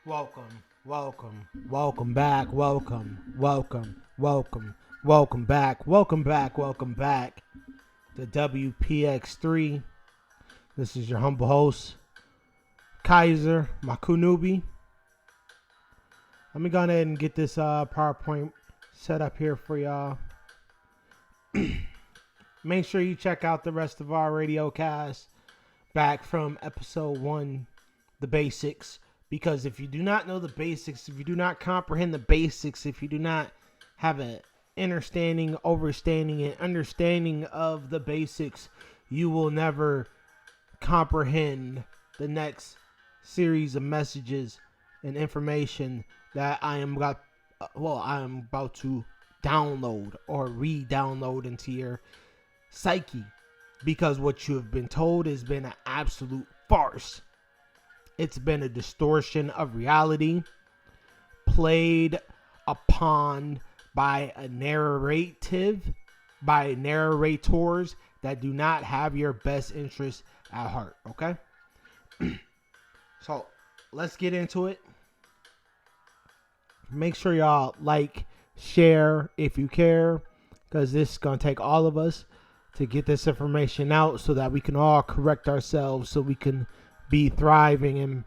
Welcome back. Welcome back to WPX3. This is your humble host, Kaiser Makunubi. Let me go ahead and get this PowerPoint set up here for y'all. Make sure you check out the rest of our radio cast back from episode 1, the basics. Because if you do not know the basics, if you do not comprehend the basics, if you do not have an understanding, overstanding, and understanding of the basics, you will never comprehend the next series of messages and information that I am about to download or re-download into your psyche. Because what you have been told has been an absolute farce. It's been a distortion of reality played upon by a narrators that do not have your best interest at heart, okay? So, let's get into it. Make sure y'all like, share if you care, because this is going to take all of us to get this information out so that we can all correct ourselves, so we can be thriving and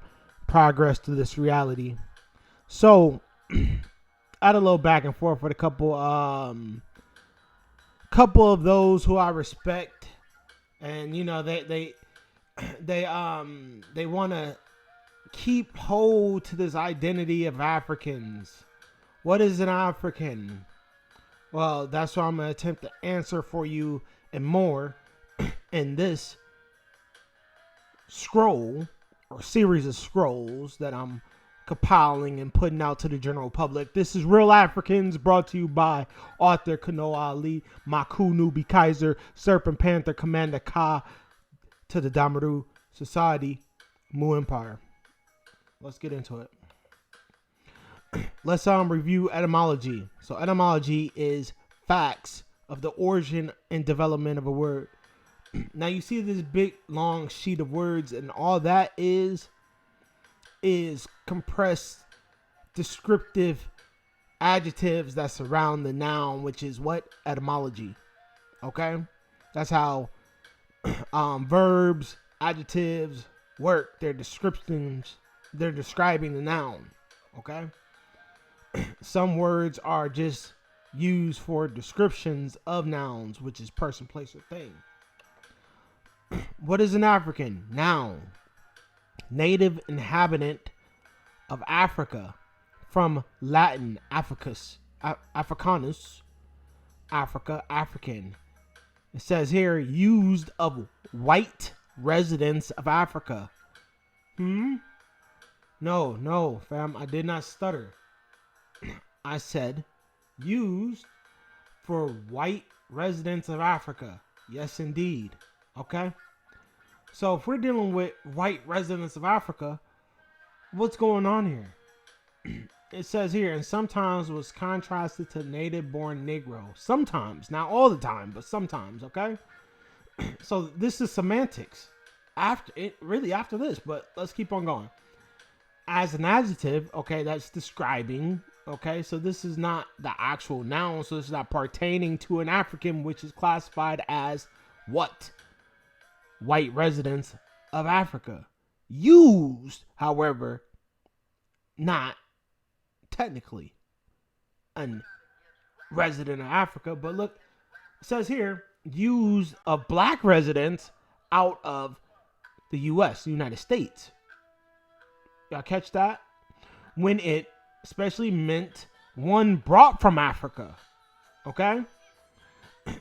progress to this reality. So, I had a little back and forth with a couple of those who I respect, and you know they want to keep hold to this identity of Africans. What is an African? Well, that's what I'm gonna attempt to answer for you and more in this scroll or series of scrolls that I'm compiling and putting out to the general public. This is Real Africans, brought to you by Arthur Kano Ali, Maku Nubi Kaiser, Serpent Panther, Commander Ka, to the Damaru Society, Mu Empire. Let's get into it. Let's review etymology. So etymology is facts of the origin and development of a word. Now you see this big long sheet of words, and all that is compressed descriptive adjectives that surround the noun, which is what? Etymology. Okay? That's how verbs, adjectives work. They're descriptions. They're describing the noun. Okay? Some words are just used for descriptions of nouns, which is person, place, or thing. What is an African? Noun. Native inhabitant of Africa. From Latin, Africanus. Africa, African. It says here, used of white residents of Africa. No, fam, I did not stutter. I said, used for white residents of Africa. Yes, indeed. Okay? So if we're dealing with white residents of Africa, what's going on here? It says here, and sometimes was contrasted to native-born Negro. Sometimes, not all the time, but sometimes, okay? So this is semantics. After this, but let's keep on going. As an adjective, okay, that's describing, okay? So this is not the actual noun, so this is not pertaining to an African, which is classified as what? White residents of Africa. Used, however, not technically a resident of Africa, but look, it says here, used of black residents out of the U.S., the United States. Y'all catch that? When it especially meant one brought from Africa. Okay?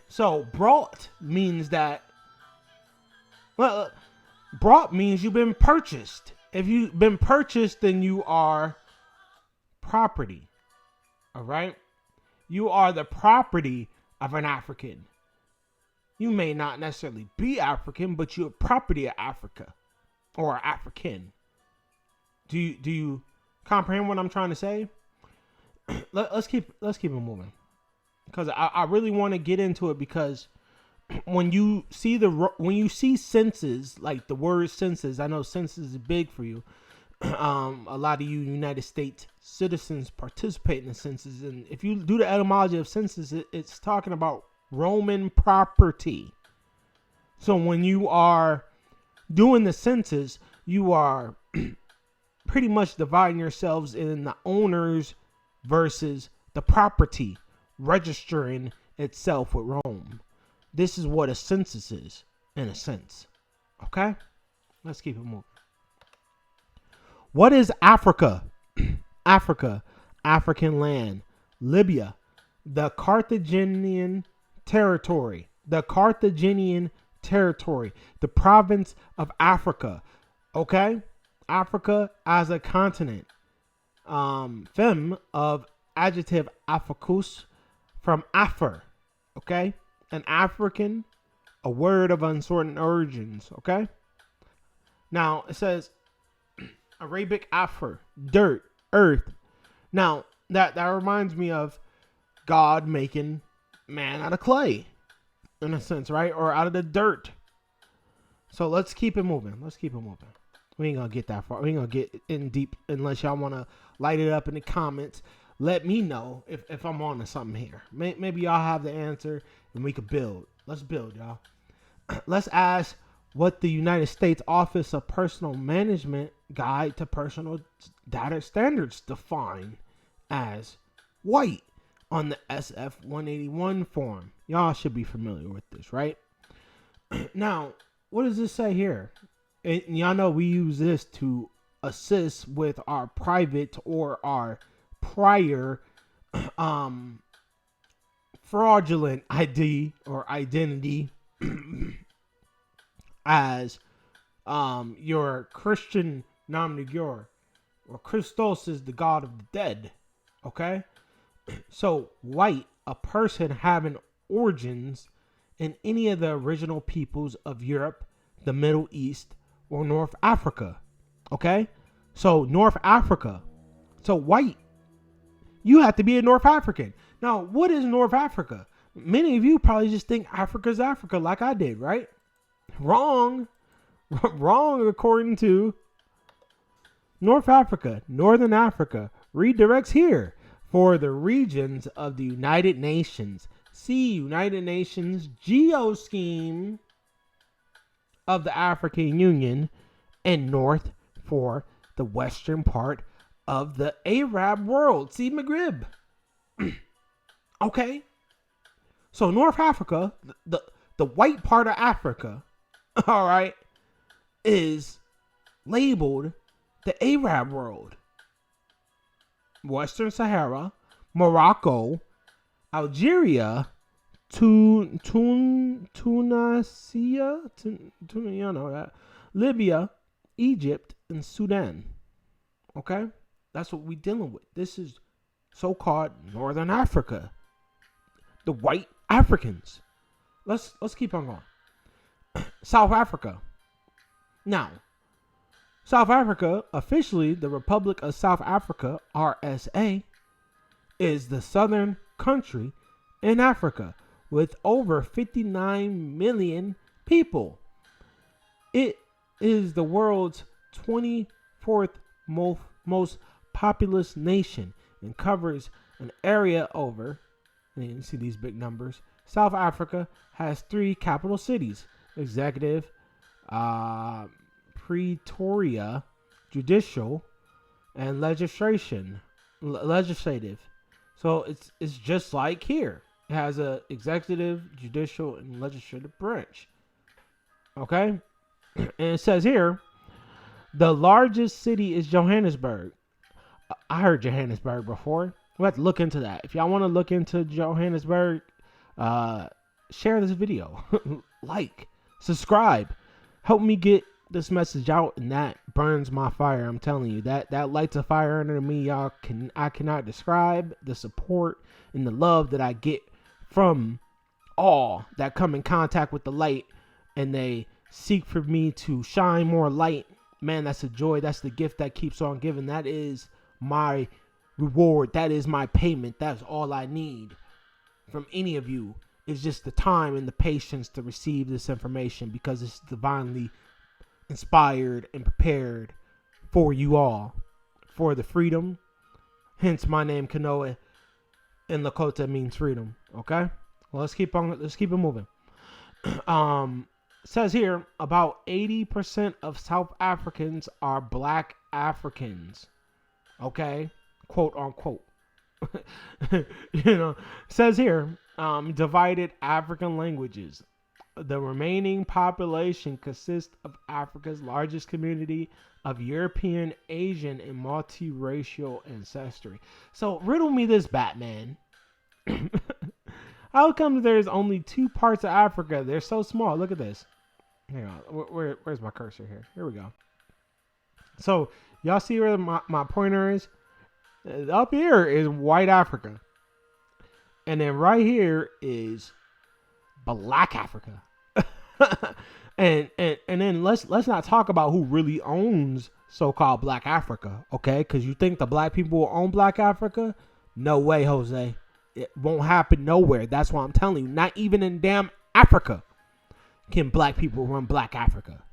So, brought means that, well, brought means you've been purchased. If you've been purchased, then you are property. All right? You are the property of an African. You may not necessarily be African, but you're property of Africa or African. Do you comprehend what I'm trying to say? Let's keep it moving, because I really want to get into it, because when you see senses, like the word senses, I know senses is big for you. A lot of you United States citizens participate in the census, and if you do the etymology of census, it's talking about Roman property. So when you are doing the census, you are pretty much dividing yourselves in the owners versus the property, registering itself with Rome. This is what a census is, in a sense. Okay? Let's keep it moving. What is Africa? Africa, African land. Libya, the Carthaginian territory. The Carthaginian territory. The province of Africa. Okay? Africa as a continent. Fem of adjective Africus from Afar. Okay? An African, a word of uncertain origins. Okay? Now, it says Arabic Afar, dirt, earth. Now, that reminds me of God making man out of clay, in a sense, right? Or out of the dirt. So let's keep it moving. We ain't gonna get that far. We ain't gonna get in deep unless y'all wanna light it up in the comments. Let me know if I'm on to something here. Maybe y'all have the answer and we could build. Let's build, y'all. Let's ask what the United States Office of Personnel Management Guide to Personal Data Standards define as white on the SF 181 form. Y'all should be familiar with this, right? Now, what does this say here? And y'all know we use this to assist with our private or our prior fraudulent ID or identity as your Christian nom de guerre, or Christos is the God of the dead. Okay? So, white, a person having origins in any of the original peoples of Europe, the Middle East, or North Africa. Okay? So, North Africa. So, white, you have to be a North African. Now, what is North Africa? Many of you probably just think Africa's Africa like I did, right? Wrong. Wrong according to North Africa. Northern Africa redirects here for the regions of the United Nations. See United Nations Geoscheme of the African Union, and north for the western part of the Arab world. See Maghreb. Okay. So North Africa, the white part of Africa, all right, is labeled the Arab world. Western Sahara, Morocco, Algeria, Tunisia, you know that, Libya, Egypt, and Sudan. Okay? That's what we're dealing with. This is so-called Northern Africa. The white Africans. Let's keep on going. South Africa. Now, South Africa, officially the Republic of South Africa, RSA, is the southern country in Africa with over 59 million people. It is the world's 24th most populous nation and covers an area over, and you see these big numbers. South Africa has 3 capital cities: executive, Pretoria, judicial, and legislative. So it's just like here. It has a executive, judicial, and legislative branch. Okay? And it says here, the largest city is Johannesburg. I heard Johannesburg before. We'll have to look into that. If y'all want to look into Johannesburg, share this video. Like, subscribe. Help me get this message out, and that burns my fire. I'm telling you, that lights a fire under me. I cannot describe the support and the love that I get from all that come in contact with the light, and they seek for me to shine more light. Man, that's a joy. That's the gift that keeps on giving. That is my reward. That is my payment. That's all I need from any of you. It's just the time and the patience to receive this information, because it's divinely inspired and prepared for you all, for the freedom. Hence my name Kanoa in Lakota means freedom. Okay? Well, let's keep it moving. Says here about 80% of South Africans are black Africans. Okay? Quote unquote. Says here, divided African languages. The remaining population consists of Africa's largest community of European, Asian, and multiracial ancestry. So riddle me this, Batman. How come there's only 2 parts of Africa? They're so small. Look at this. Hang on. Where's my cursor here? Here we go. So y'all see where my pointer is? Up here is white Africa. And then right here is black Africa. and then let's not talk about who really owns so-called black Africa, okay? Because you think the black people will own black Africa? No way, Jose. It won't happen nowhere. That's why I'm telling you. Not even in damn Africa can black people run black Africa.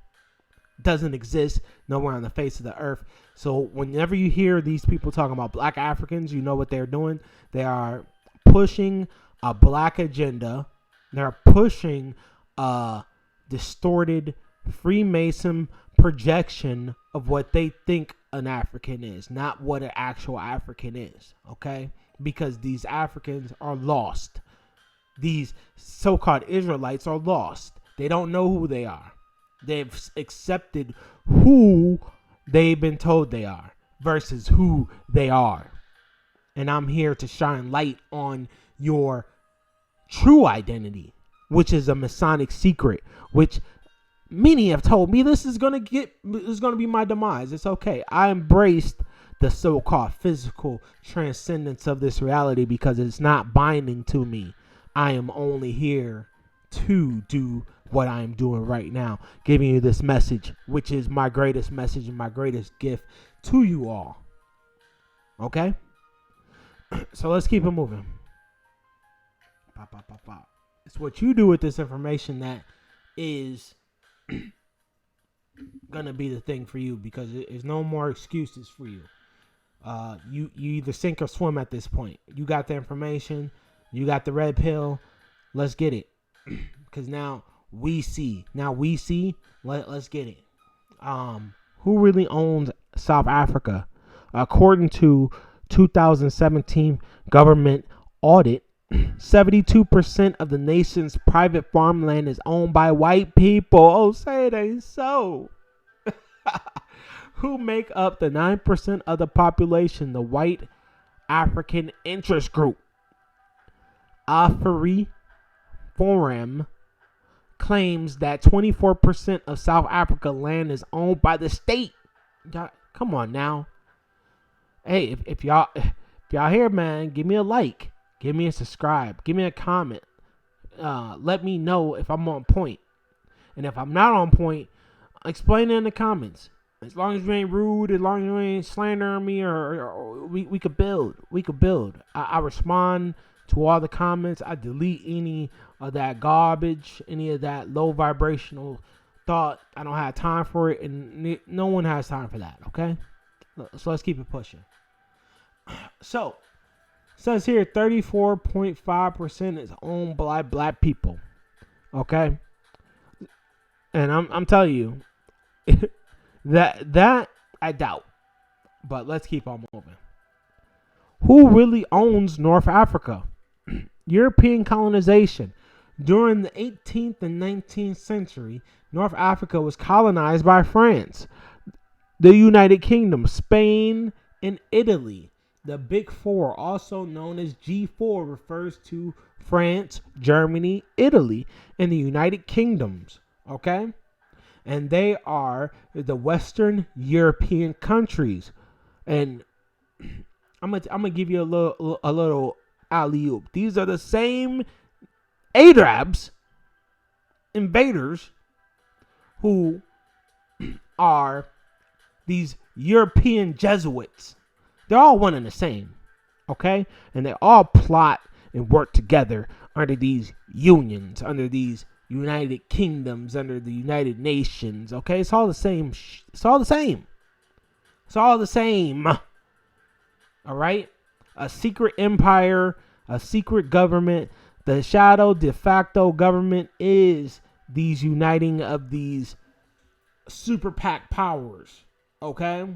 Doesn't exist nowhere on the face of the earth. So whenever you hear these people talking about black Africans, you know what they're doing. They are pushing a black agenda. They're pushing a distorted Freemason projection of what they think an African is, not what an actual African is, okay? Because these Africans are lost. These so-called Israelites are lost. They don't know who they are. They've accepted who they've been told they are versus who they are. And I'm here to shine light on your true identity, which is a Masonic secret, which many have told me this is gonna be my demise. It's okay. I embraced the so-called physical transcendence of this reality because it's not binding to me. I am only here to do what I am doing right now, giving you this message, which is my greatest message and my greatest gift to you all. Okay? So let's keep it moving. Pop, pop, pop, pop. It's what you do with this information that is gonna be the thing for you, because there's no more excuses for you. You either sink or swim at this point. You got the information, you got the red pill. Let's get it, because now we see. Let's get it. Who really owns South Africa? According to 2017 government audit, 72% of the nation's private farmland is owned by white people. Oh, say it ain't so. Who make up the 9% of the population, the white African interest group. Afri Forum claims that 24% of South Africa land is owned by the state. Come on now. Hey, if y'all here, man, give me a like. Give me a subscribe. Give me a comment. Let me know if I'm on point. And if I'm not on point, explain it in the comments. As long as you ain't rude, as long as you ain't slandering me, or we could build. We could build. I respond to all the comments. I delete any of that garbage, any of that low vibrational thought. I don't have time for it, and no one has time for that, okay? So let's keep it pushing. So, says here 34.5% is owned by black people. Okay? And I'm telling you that I doubt. But let's keep on moving. Who really owns North Africa? European colonization. During the 18th and 19th century, North Africa was colonized by France, the United Kingdom, Spain, and Italy. The Big Four, also known as G4, refers to France, Germany, Italy, and the United Kingdoms. Okay? And they are the Western European countries. And I'm gonna give you a little alley-oop. These are the same Arabs, invaders, who are these European Jesuits. They're all one and the same, okay? And they all plot and work together under these unions, under these United Kingdoms, under the United Nations, okay? It's all the same. It's all the same. It's all the same. All right? A secret empire, a secret government. The shadow de facto government is these uniting of these super PAC powers. Okay?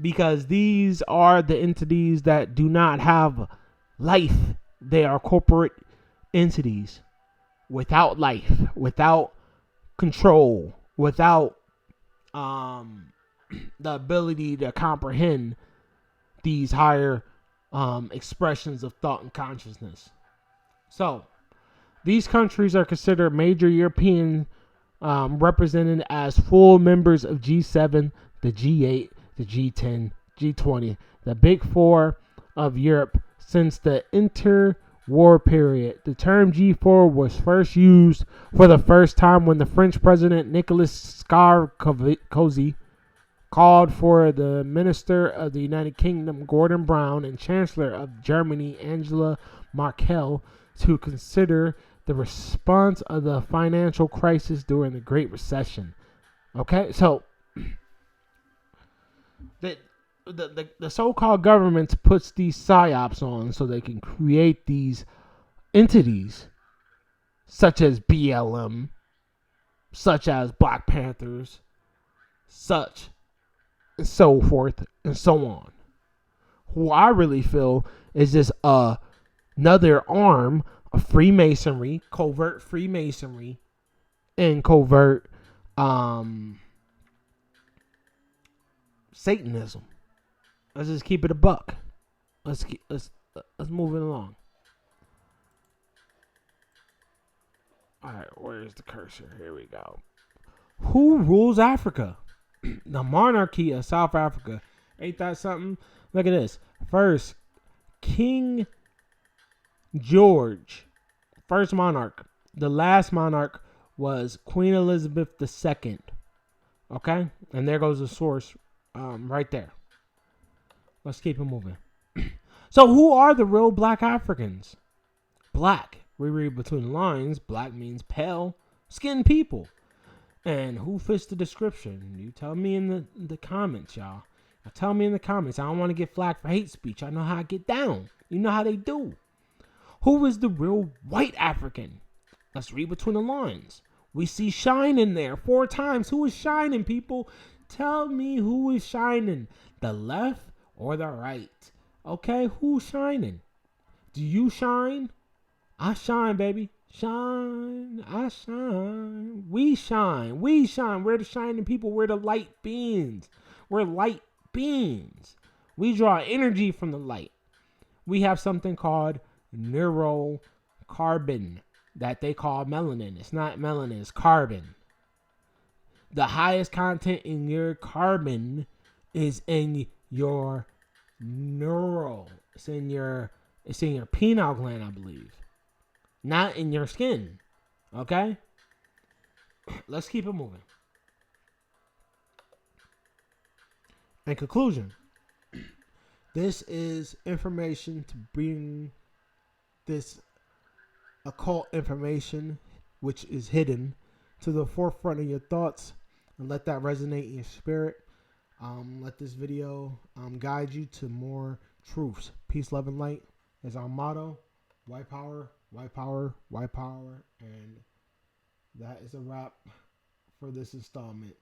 Because these are the entities that do not have life. They are corporate entities without life, without control, without the ability to comprehend these higher expressions of thought and consciousness. So, these countries are considered major European, represented as full members of G7, the G8, the G10, G20, the Big Four of Europe since the interwar period. The term G4 was first used for the first time when the French President Nicolas Sarkozy called for the Minister of the United Kingdom Gordon Brown and Chancellor of Germany Angela Merkel to consider the response of the financial crisis during the Great Recession. Okay, so the so-called government puts these psyops on so they can create these entities such as BLM, such as Black Panthers, such and so forth and so on. Who I really feel is just another arm of Freemasonry, covert Freemasonry, and covert Satanism. Let's just keep it a buck. Let's move it along. All right, where's the cursor? Here we go. Who rules Africa? The monarchy of South Africa. Ain't that something? Look at this. First, King George, first monarch. The last monarch was Queen Elizabeth II. Okay? And there goes the source right there. Let's keep it moving. So who are the real black Africans? Black. We read between the lines. Black means pale skinned people. And who fits the description? You tell me in the comments, y'all. Tell me in the comments. I don't want to get flagged for hate speech. I know how I get down. You know how they do. Who is the real white African? Let's read between the lines. We see shine in there 4 times. Who is shining, people? Tell me who is shining. The left or the right? Okay, who's shining? Do you shine? I shine, baby. Shine, I shine. We shine. We shine. We're the shining people. We're the light beings. We're light beings. We draw energy from the light. We have something called neurocarbon that they call melanin. It's not melanin, it's carbon. The highest content in your carbon is in your neural. It's in your pineal gland, I believe. Not in your skin. Okay? Let's keep it moving. In conclusion, this is information to bring this occult information, which is hidden, to the forefront of your thoughts and let that resonate in your spirit. Let this video guide you to more truths. Peace, love, and light is our motto. White power, white power, white power. And that is a wrap for this installment.